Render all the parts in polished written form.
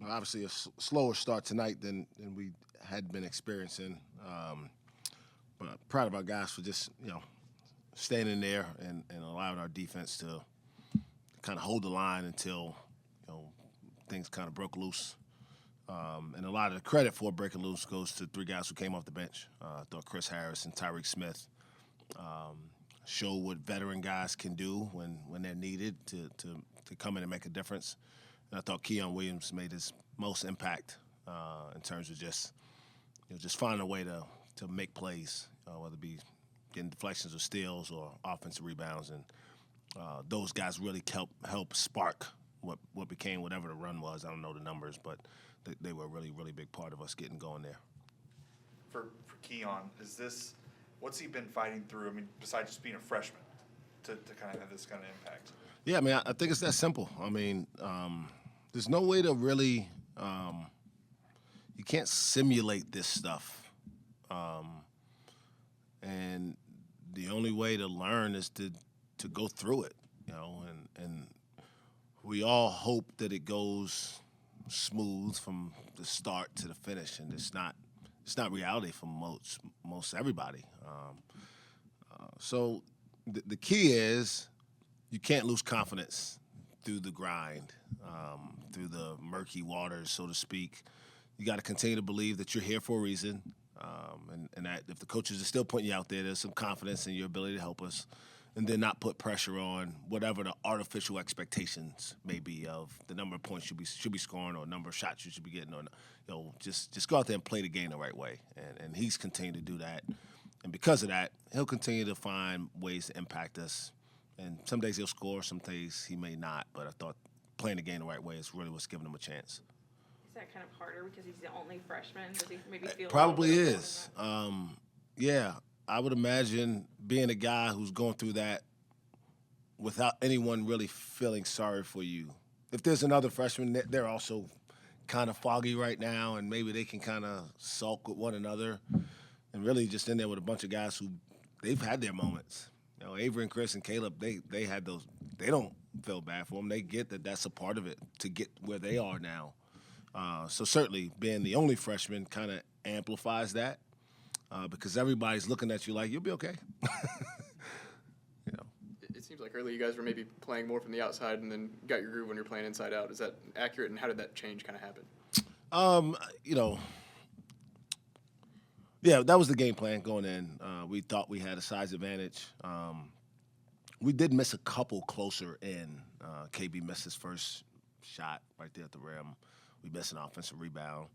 Obviously, a slower start tonight than we had been experiencing. But proud of our guys for just staying in there and allowing our defense to kind of hold the line until things kind of broke loose. And a lot of the credit for breaking loose goes to three guys who came off the bench. I thought Chris Harris and Tyreek Smith show what veteran guys can do when they're needed to come in and make a difference. And I thought Keon Williams made his most impact in terms of just finding a way to make plays, whether it be getting deflections or steals or offensive rebounds. And those guys really help spark what became whatever the run was. I don't know the numbers, but they were a really, really big part of us getting going there. For Keon, what's he been fighting through? I mean, besides just being a freshman, to kind of have this kind of impact? Yeah, I mean, I think it's that simple. I mean, there's no way to really you can't simulate this stuff. And the only way to learn is to go through it, and we all hope that it goes smooth from the start to the finish, and it's not reality for most everybody. So the key is you can't lose confidence through the grind, through the murky waters, so to speak. You got to continue to believe that you're here for a reason, and that if the coaches are still putting you out there, there's some confidence in your ability to help us, and then not put pressure on whatever the artificial expectations may be of the number of points you should be scoring or number of shots you should be getting, or just go out there and play the game the right way. And he's continued to do that, and because of that, he'll continue to find ways to impact us. And some days he'll score, some days he may not. But I thought playing the game the right way is really what's giving him a chance. Is that kind of harder because he's the only freshman? Does he maybe feel probably is? Yeah, I would imagine being a guy who's going through that without anyone really feeling sorry for you. If there's another freshman, they're also kind of foggy right now, and maybe they can kind of sulk with one another, and really just in there with a bunch of guys who they've had their moments. Avery and Chris and Caleb, they had those. They don't feel bad for them. They get that that's a part of it to get where they are now. So certainly being the only freshman kind of amplifies that because everybody's looking at you like, you'll be okay. It seems like early you guys were maybe playing more from the outside and then got your groove when you're playing inside out. Is that accurate, and how did that change kind of happen? Yeah, that was the game plan going in. We thought we had a size advantage. We did miss a couple closer in. KB missed his first shot right there at the rim. We missed an offensive rebound.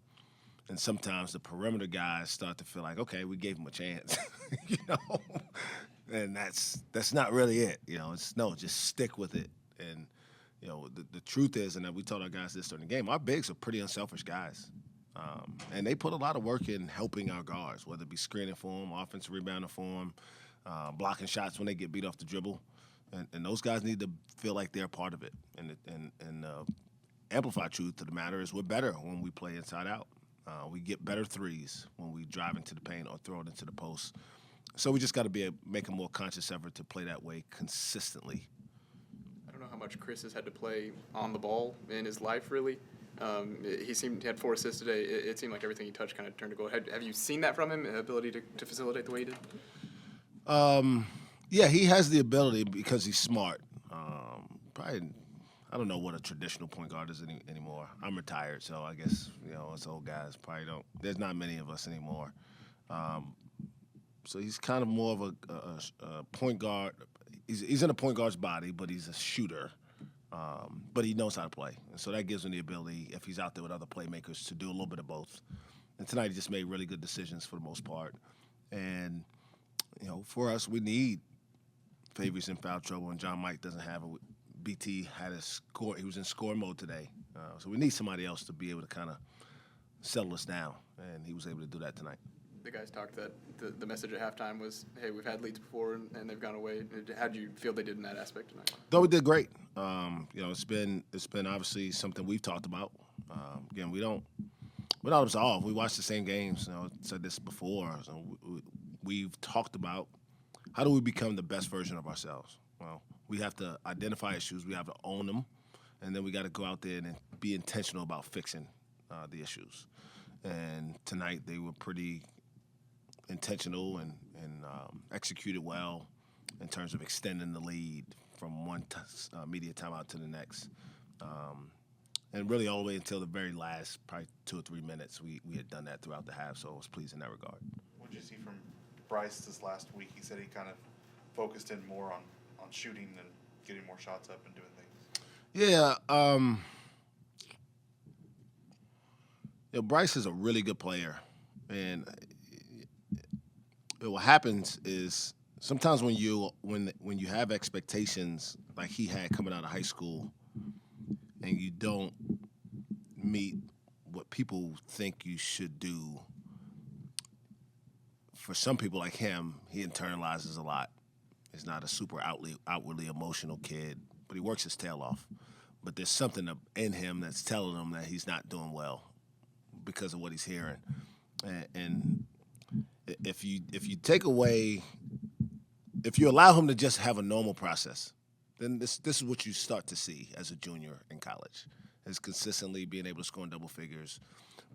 And sometimes the perimeter guys start to feel like, okay, we gave him a chance, And that's not really it. Just stick with it. And, the truth is, and we told our guys this during the game, our bigs are pretty unselfish guys. And they put a lot of work in helping our guards, whether it be screening for them, offensive rebounding for them, blocking shots when they get beat off the dribble. And those guys need to feel like they're a part of it. And amplified truth to the matter is we're better when we play inside out. We get better threes when we drive into the paint or throw it into the post. So we just got to make a more conscious effort to play that way consistently. I don't know how much Chris has had to play on the ball in his life, really. He had 4 assists today. It seemed like everything he touched kind of turned to gold. Have you seen that from him, ability to facilitate the way he did? Yeah, he has the ability because he's smart. Probably, I don't know what a traditional point guard is anymore. I'm retired, so I guess, us old guys probably don't. There's not many of us anymore. So he's kind of more of a point guard. He's in a point guard's body, but he's a shooter. But he knows how to play. And so that gives him the ability, if he's out there with other playmakers, to do a little bit of both. And tonight he just made really good decisions for the most part. And, for us, we need Favors in foul trouble, and John Mike doesn't have it. BT had a score. He was in score mode today. So we need somebody else to be able to kind of settle us down, and he was able to do that tonight. The guys talked that the message at halftime was, hey, we've had leads before and they've gone away. How do you feel they did in that aspect tonight? Though we did great. It's been obviously something we've talked about. Again, we're not absolved. We watch the same games. Said this before. So we've talked about how do we become the best version of ourselves. Well, we have to identify issues. We have to own them, and then we got to go out there and be intentional about fixing the issues. And tonight they were pretty intentional and executed well in terms of extending the lead from one media timeout to the next. And really all the way until the very last, probably 2 or 3 minutes, we had done that throughout the half, so I was pleased in that regard. What did you see from Bryce this last week? He said he kind of focused in more on shooting and getting more shots up and doing things. Yeah, Bryce is a really good player, and what happens is sometimes when you have expectations like he had coming out of high school, and you don't meet what people think you should do. For some people like him, he internalizes a lot. He's not a super outwardly emotional kid, but he works his tail off. But there's something in him that's telling him that he's not doing well because of what he's hearing. And if you allow him to just have a normal process, then this is what you start to see as a junior in college, is consistently being able to score in double figures.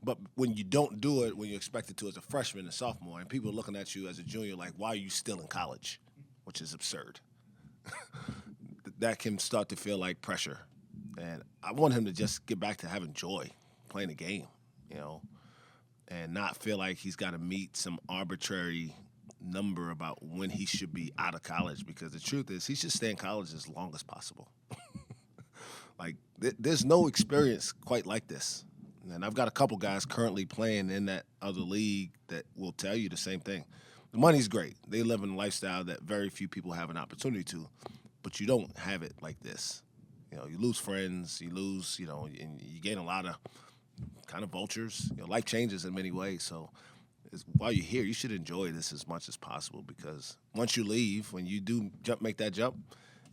But when you don't do it, when you're expected to as a freshman and sophomore, and people are looking at you as a junior like, why are you still in college? Which is absurd. That can start to feel like pressure. And I want him to just get back to having joy, playing the game, and not feel like he's got to meet some arbitrary number about when he should be out of college, because the truth is he should stay in college as long as possible. Like, there's no experience quite like this. And I've got a couple guys currently playing in that other league that will tell you the same thing. The money's great. They live in a lifestyle that very few people have an opportunity to, but you don't have it like this. You lose friends, you lose, and you gain a lot of kind of vultures. Life changes in many ways. So while you're here, you should enjoy this as much as possible, because once you leave, when you do make that jump,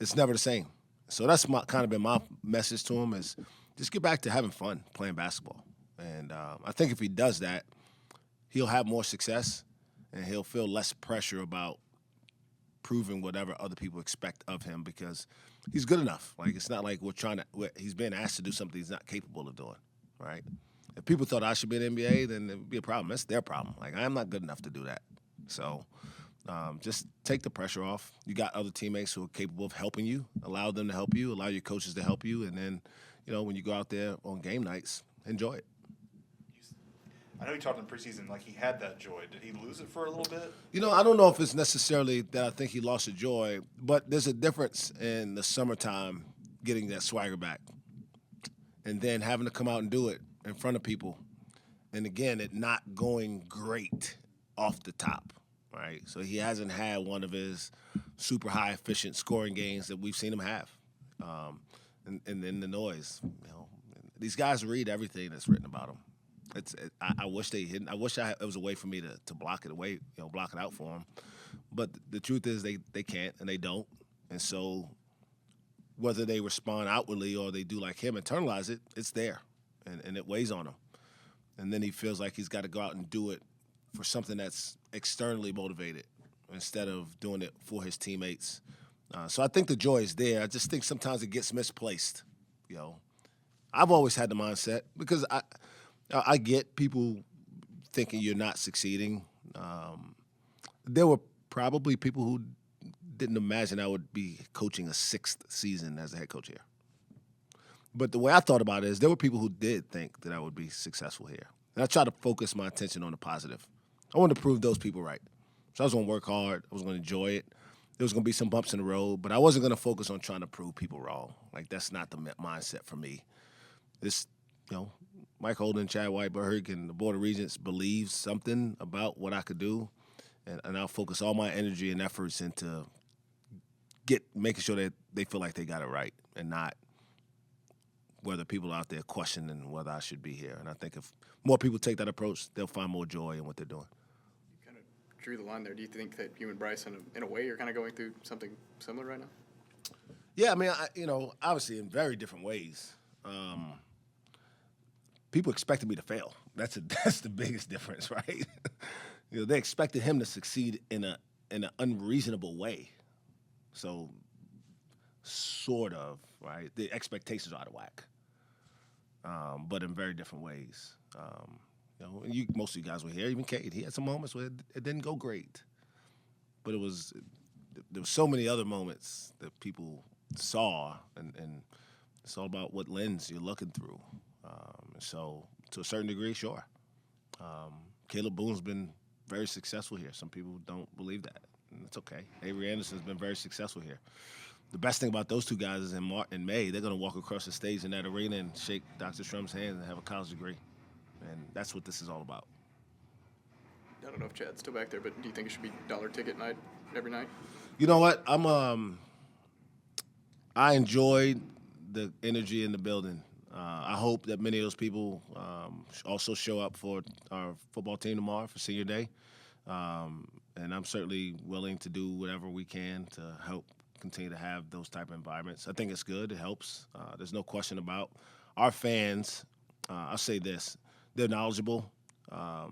it's never the same. So that's kind of been my message to him, is just get back to having fun playing basketball. And I think if he does that, he'll have more success, and he'll feel less pressure about proving whatever other people expect of him, because he's good enough. Like, it's not like he's being asked to do something he's not capable of doing, right? If people thought I should be in the NBA, then it would be a problem. That's their problem. Like, I'm not good enough to do that. So just take the pressure off. You got other teammates who are capable of helping you. Allow them to help you. Allow your coaches to help you. And then, when you go out there on game nights, enjoy it. I know you talked in preseason, like he had that joy. Did he lose it for a little bit? I don't know if it's necessarily that I think he lost the joy, but there's a difference in the summertime getting that swagger back and then having to come out and do it in front of people. And again, it not going great off the top, right? So he hasn't had one of his super high efficient scoring games that we've seen him have. And then the noise, these guys read everything that's written about them. I wish they didn't. I wish it was a way for me to block it away, block it out for them. But the truth is they can't, and they don't. And so whether they respond outwardly or they do like him, internalize it, it's there, and it weighs on him. And then he feels like he's got to go out and do it for something that's externally motivated instead of doing it for his teammates. So I think the joy is there. I just think sometimes it gets misplaced. I've always had the mindset, because I get people thinking you're not succeeding. There were probably people who didn't imagine I would be coaching a 6th season as a head coach here. But the way I thought about it is there were people who did think that I would be successful here. And I tried to focus my attention on the positive. I wanted to prove those people right. So I was going to work hard. I was going to enjoy it. There was going to be some bumps in the road, but I wasn't going to focus on trying to prove people wrong. Like, that's not the mindset for me. This, Mike Holden, Chad Whiteberg, and the Board of Regents believe something about what I could do, and I'll focus all my energy and efforts into making sure that they feel like they got it right, and not whether people out there questioning whether I should be here. And I think if more people take that approach, they'll find more joy in what they're doing. You kind of drew the line there. Do you think that you and Bryce, in a way, you're kind of going through something similar right now? Yeah, I mean, obviously in very different ways. People expected me to fail. That's the biggest difference, right? They expected him to succeed in an unreasonable way. So, sort of, right? The expectations are out of whack. but in very different ways. Most of you guys were here. Even Cade, he had some moments where it didn't go great, but there was so many other moments that people saw, and it's all about what lens you're looking through. So to a certain degree, sure. Caleb Boone's been very successful here. Some people don't believe that, and it's okay. Avery Anderson's been very successful here. The best thing about those two guys is in May, they're going to walk across the stage in that arena and shake Dr. Strum's hand and have a college degree. And that's what this is all about. I don't know if Chad's still back there, but do you think it should be dollar ticket night every night? You know what? I enjoyed the energy in the building. I hope that many of those people also show up for our football team tomorrow for senior day. And I'm certainly willing to do whatever we can to help continue to have those type of environments. I think it's good. It helps. There's no question about our fans. I'll say this. They're knowledgeable. I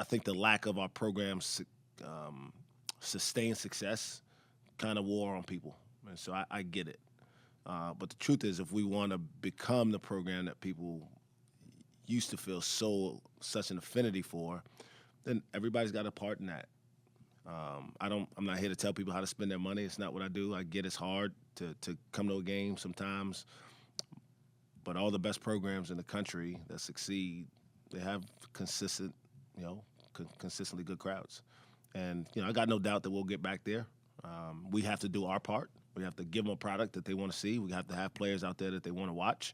think the lack of our program's sustained success kind of wore on people. And so I get it. But the truth is, if we want to become the program that people used to feel such an affinity for, then everybody's got a part in that. I'm not here to tell people how to spend their money. It's not what I do. I get it's hard to come to a game sometimes. But all the best programs in the country that succeed, they have consistently good crowds. And, I got no doubt that we'll get back there. We have to do our part. We have to give them a product that they want to see. We have to have players out there that they want to watch.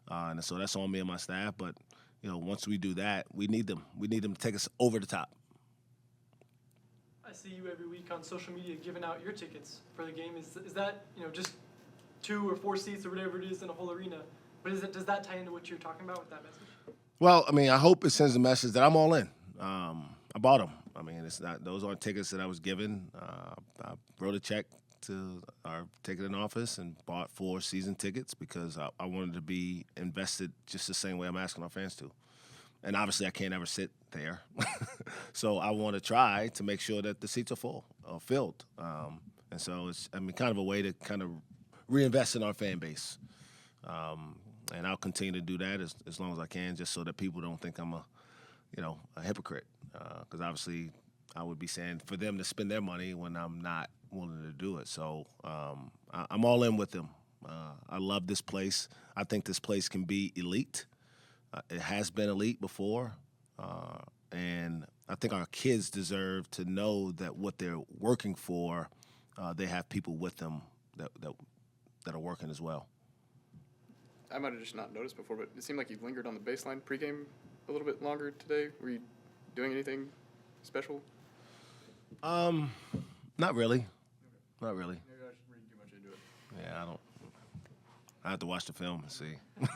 And so that's on me and my staff. But, once we do that, we need them. We need them to take us over the top. I see you every week on social media giving out your tickets for the game. Is that, just 2 or 4 seats or whatever it is in a whole arena? But does that tie into what you're talking about with that message? Well, I hope it sends a message that I'm all in. I bought them. Those aren't tickets that I was given. I wrote a check to our ticketing office and bought 4 season tickets because I wanted to be invested just the same way I'm asking our fans to. And obviously I can't ever sit there. So I want to try to make sure that the seats are filled. And so it's, kind of a way to kind of reinvest in our fan base. And I'll continue to do that as long as I can, just so that people don't think I'm a hypocrite. Because obviously I would be saying for them to spend their money when I'm not willing to do it. So I'm all in with them. I love this place. I think this place can be elite. It has been elite before. And I think our kids deserve to know that what they're working for, they have people with them that are working as well. I might have just not noticed before, but it seemed like you lingered on the baseline pregame a little bit longer today. Were you doing anything special? Not really. Not really. Maybe I should read too much into it. Yeah, I don't. I have to watch the film and see. You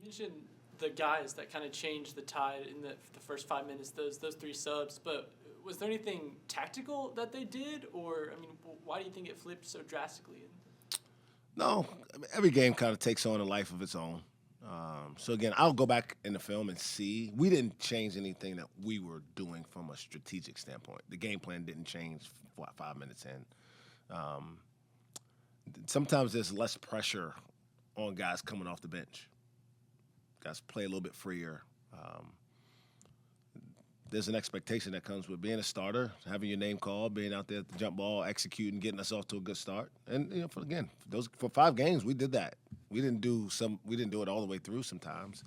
mentioned the guys that kind of changed the tide in the first 5 minutes, those 3 subs, but was there anything tactical that they did, or, why do you think it flipped so drastically? No, every game kind of takes on a life of its own. So, again, I'll go back in the film and see. We didn't change anything that we were doing from a strategic standpoint. The game plan didn't change 5 minutes in. Sometimes there's less pressure on guys coming off the bench. Guys play a little bit freer. There's an expectation that comes with being a starter, having your name called, being out there at the jump ball, executing, getting us off to a good start. And for 5 games, we did that. We didn't do it all the way through sometimes,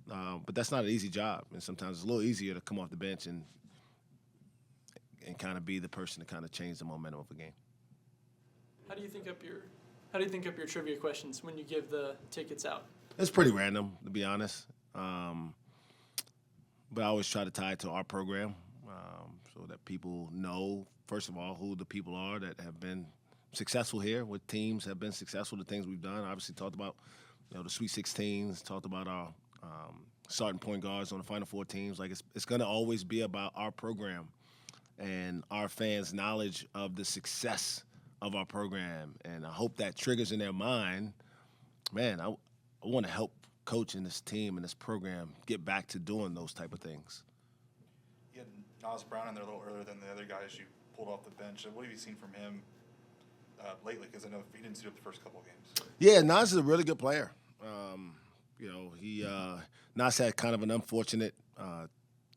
but that's not an easy job. And sometimes it's a little easier to come off the bench and kind of be the person to kind of change the momentum of a game. How do you think up your trivia questions when you give the tickets out? It's pretty random, to be honest. But I always try to tie it to our program so that people know, first of all, who the people are that have been successful here, what teams have been successful, the things we've done. Obviously talked about the Sweet 16s, talked about our starting point guards on the Final Four teams. Like it's going to always be about our program and our fans' knowledge of the success of our program. And I hope that triggers in their mind, man, I want to help coach in this team and this program get back to doing those type of things. You had Nas Brown in there a little earlier than the other guys you pulled off the bench. What have you seen from him lately? Because I know he didn't suit up the first couple of games. Yeah, Nas is a really good player. He Nas had kind of an unfortunate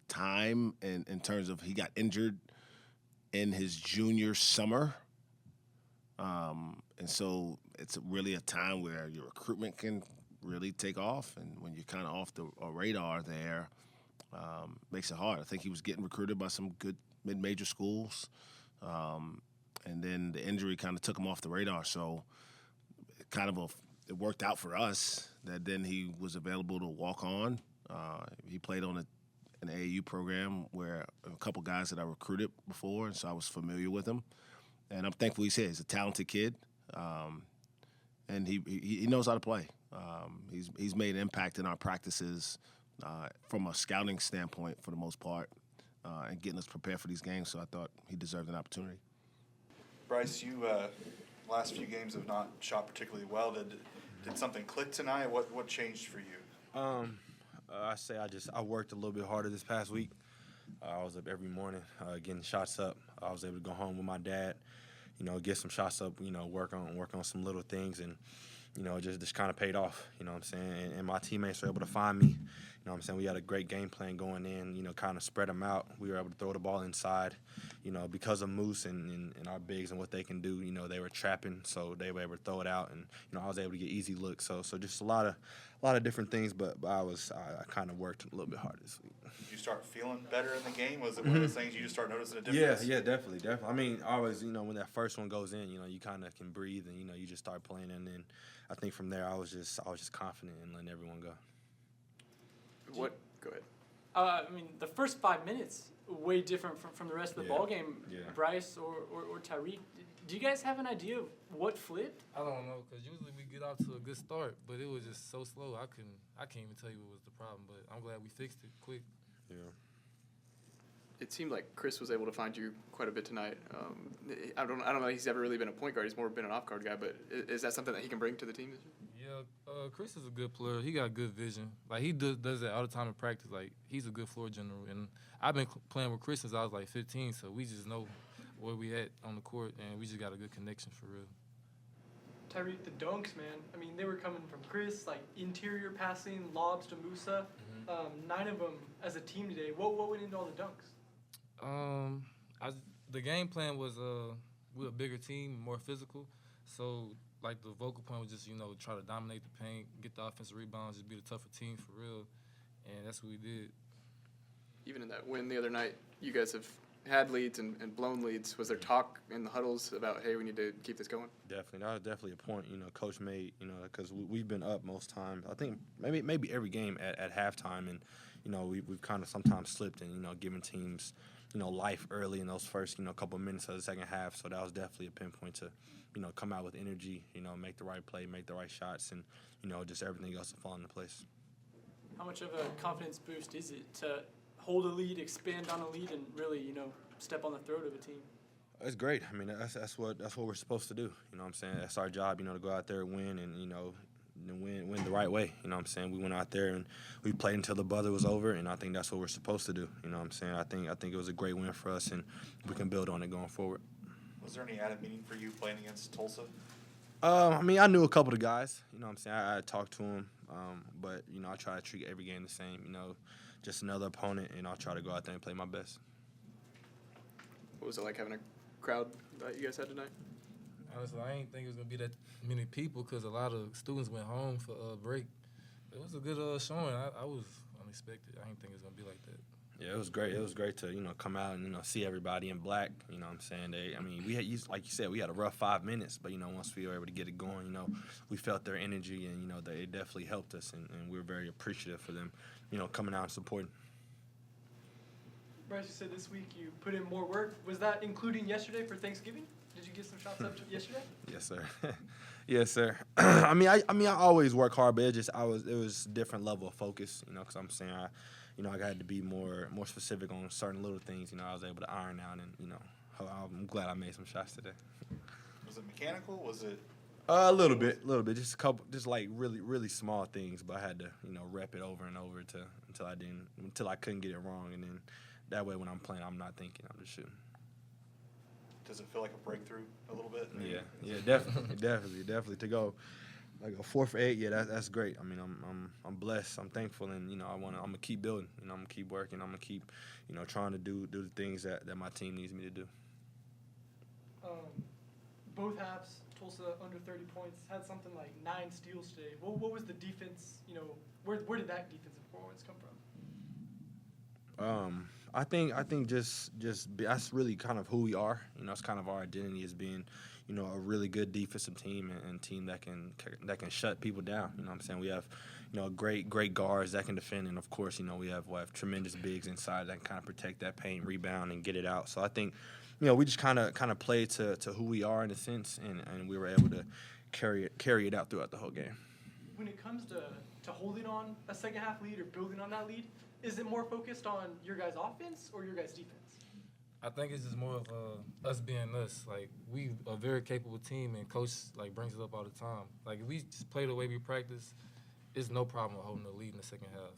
time in terms of he got injured in his junior summer. And so it's really a time where your recruitment can really take off. And when you're kind of off the radar there, makes it hard. I think he was getting recruited by some good mid-major schools. And then the injury kind of took him off the radar. So it worked out for us that then he was available to walk on. He played on an AAU program where a couple guys that I recruited before, and so I was familiar with him. And I'm thankful he's here. He's a talented kid, and he knows how to play. He's made an impact in our practices from a scouting standpoint for the most part, and getting us prepared for these games. So I thought he deserved an opportunity. Bryce, you last few games have not shot particularly well. Did something click tonight? What changed for you? I say I worked a little bit harder this past week. I was up every morning getting shots up. I was able to go home with my dad, get some shots up, work on some little things, and just kind of paid off, what I'm saying? And my teammates were able to find me. What I'm saying? We had a great game plan going in, kind of spread them out. We were able to throw the ball inside, because of Moose and our bigs and what they can do, they were trapping, so they were able to throw it out, and, I was able to get easy looks. So just a lot of different things, but I kind of worked a little bit harder this week. Did you start feeling better in the game? Was it one of those things you just start noticing a difference? Yeah, definitely. I mean, always, when that first one goes in, you kind of can breathe and, you just start playing. And then I think from there I was just confident in letting everyone go. Go ahead. I mean, the first 5 minutes, way different from the rest of the ball game. Yeah. Bryce or Tyreek, do you guys have an idea of what flipped? I don't know, because usually we get off to a good start, but it was just so slow. I can't even tell you what was the problem, but I'm glad we fixed it quick. Yeah. It seemed like Chris was able to find you quite a bit tonight. I don't know. He's ever really been a point guard. He's more been an off-guard guy. But is that something that he can bring to the team this year? Yeah, Chris is a good player. He got good vision. Like, he does that all the time in practice. Like, he's a good floor general. And I've been playing with Chris since I was like 15, so we just know where we at on the court, and we just got a good connection for real. Tyreek, the dunks, man. I mean, they were coming from Chris, like interior passing, lobs to Musa. 9 of them as a team today. What went into all the dunks? The game plan was we're a bigger team, more physical. So, like, the vocal point was just, try to dominate the paint, get the offensive rebounds, just be the tougher team for real. And that's what we did. Even in that win the other night, you guys have had leads and blown leads. Was there talk in the huddles about, hey, we need to keep this going? Definitely. That was definitely a point, Coach made, because we've been up most times. I think maybe every game at halftime, and, we've kind of sometimes slipped and, given teams, life early in those first, couple minutes of the second half. So that was definitely a pinpoint to, come out with energy, make the right play, make the right shots, and, just everything else to fall into place. How much of a confidence boost is it to hold a lead, expand on a lead, and really, step on the throat of a team? It's great. I mean, that's what we're supposed to do. You know what I'm saying? That's our job, to go out there and win and, win the right way. You know what I'm saying? We went out there and we played until the buzzer was over, and I think that's what we're supposed to do. You know what I'm saying? I think it was a great win for us, and we can build on it going forward. Was there any added meaning for you playing against Tulsa? I mean, I knew a couple of the guys. You know what I'm saying? I talked to them, but, I try to treat every game the same. Just another opponent, and I'll try to go out there and play my best. What was it like having a crowd that you guys had tonight? Honestly, I didn't think it was going to be that many people because a lot of students went home for a break. It was a good showing. I was unexpected. I didn't think it was going to be like that. Yeah, it was great. It was great to, come out and, see everybody in black. You know what I'm saying? We had, like you said, we had a rough 5 minutes, but, once we were able to get it going, we felt their energy and, it definitely helped us, and we were very appreciative for them, coming out and supporting. Bryce, you said this week you put in more work. Was that including yesterday for Thanksgiving? Did you get some shots up yesterday? Yes, sir. Yes, sir. I mean, I always work hard, but it was a different level of focus, because I'm saying I got to be more specific on certain little things. I was able to iron out, and I'm glad I made some shots today. Was it mechanical? Was it? A little bit, just a couple, just like really, really small things. But I had to, rep it over and over until I couldn't get it wrong, and then that way when I'm playing, I'm not thinking, I'm just shooting. Does it feel like a breakthrough a little bit? Yeah, definitely, definitely to go Like a 4 for 8, yeah, that's great. I mean, I'm blessed. I'm thankful, and I'm gonna keep building. I'm gonna keep working. I'm gonna keep, trying to do the things that my team needs me to do. Both halves, Tulsa under 30 points, had something like 9 steals today. What was the defense? Where did that defensive performance come from? I think just that's really kind of who we are. It's kind of our identity as being, a really good defensive team and team that can shut people down. You know what I'm saying? We have, great guards that can defend, and of course, we have tremendous bigs inside that can kind of protect that paint, rebound, and get it out. So I think, we just kind of played to who we are in a sense, and we were able to carry it out throughout the whole game. When it comes to holding on a second half lead or building on that lead, is it more focused on your guys' offense or your guys' defense? I think it's just more of us being us. Like, we a very capable team, and coach brings it up all the time. Like, if we just play the way we practice, it's no problem holding the lead in the second half.